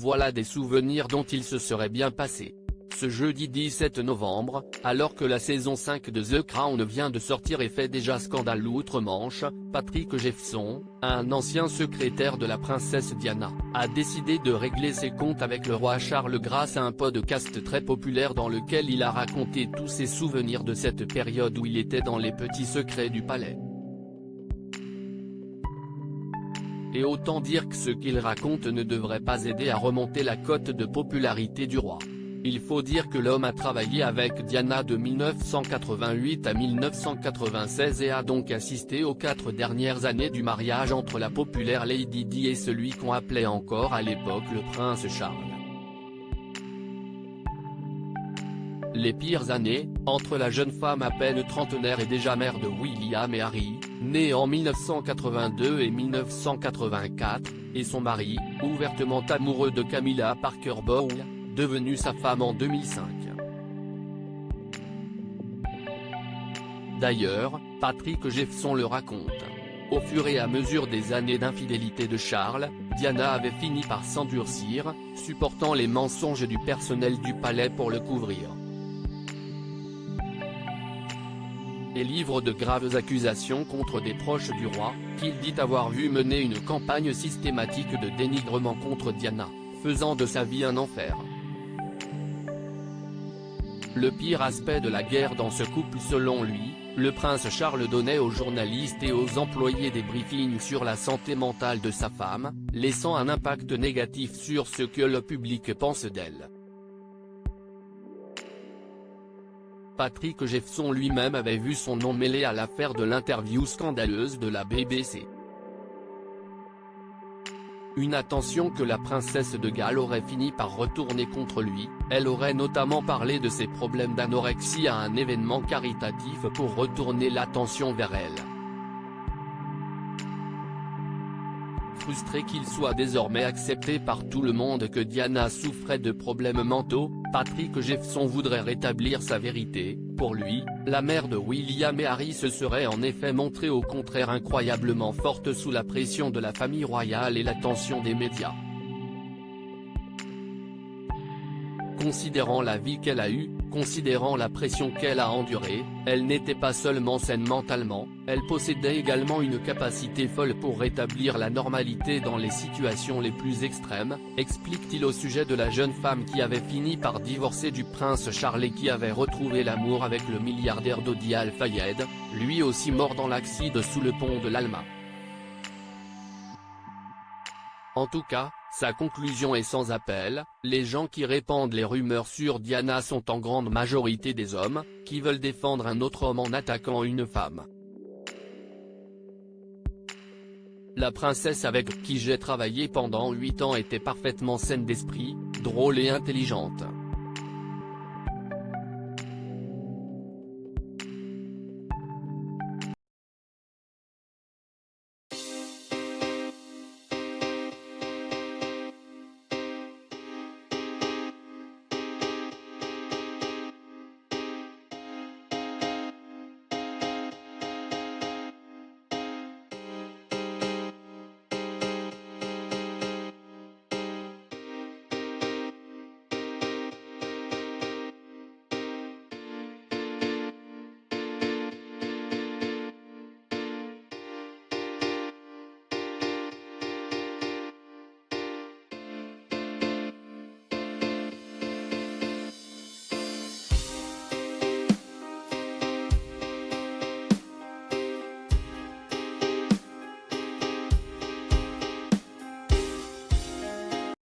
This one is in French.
voilà des souvenirs dont il se serait bien passé. Ce jeudi 17 novembre, alors que la saison 5 de The Crown vient de sortir et fait déjà scandale outre-Manche, Patrick Jephson, un ancien secrétaire de la princesse Diana, a décidé de régler ses comptes avec le roi Charles grâce à un podcast très populaire dans lequel il a raconté tous ses souvenirs de cette période où il était dans les petits secrets du palais. Et autant dire que ce qu'il raconte ne devrait pas aider à remonter la cote de popularité du roi. Il faut dire que l'homme a travaillé avec Diana de 1988 à 1996 et a donc assisté aux 4 dernières années du mariage entre la populaire Lady Di et celui qu'on appelait encore à l'époque le prince Charles. Les pires années, entre la jeune femme à peine trentenaire et déjà mère de William et Harry, nés en 1982 et 1984, et son mari, ouvertement amoureux de Camilla Parker Bowles, devenue sa femme en 2005. D'ailleurs, Patrick Jephson le raconte. Au fur et à mesure des années d'infidélité de Charles, Diana avait fini par s'endurcir, supportant les mensonges du personnel du palais pour le couvrir. Et livre de graves accusations contre des proches du roi, qu'il dit avoir vu mener une campagne systématique de dénigrement contre Diana, faisant de sa vie un enfer. Le pire aspect de la guerre dans ce couple selon lui, le prince Charles donnait aux journalistes et aux employés des briefings sur la santé mentale de sa femme, laissant un impact négatif sur ce que le public pense d'elle. Patrick Jephson lui-même avait vu son nom mêlé à l'affaire de l'interview scandaleuse de la BBC. Une attention que la princesse de Galles aurait fini par retourner contre lui, elle aurait notamment parlé de ses problèmes d'anorexie à un événement caritatif pour retourner l'attention vers elle. Frustré qu'il soit désormais accepté par tout le monde que Diana souffrait de problèmes mentaux, Patrick Jephson voudrait rétablir sa vérité. Pour lui, la mère de William et Harry se serait en effet montrée au contraire incroyablement forte sous la pression de la famille royale et l'attention des médias. Considérant la vie qu'elle a eue, considérant la pression qu'elle a endurée, elle n'était pas seulement saine mentalement, elle possédait également une capacité folle pour rétablir la normalité dans les situations les plus extrêmes, explique-t-il au sujet de la jeune femme qui avait fini par divorcer du prince Charles et qui avait retrouvé l'amour avec le milliardaire Dodi Al-Fayed, lui aussi mort dans l'accident sous le pont de l'Alma. En tout cas, sa conclusion est sans appel, les gens qui répandent les rumeurs sur Diana sont en grande majorité des hommes, qui veulent défendre un autre homme en attaquant une femme. La princesse avec qui j'ai travaillé pendant 8 ans était parfaitement saine d'esprit, drôle et intelligente.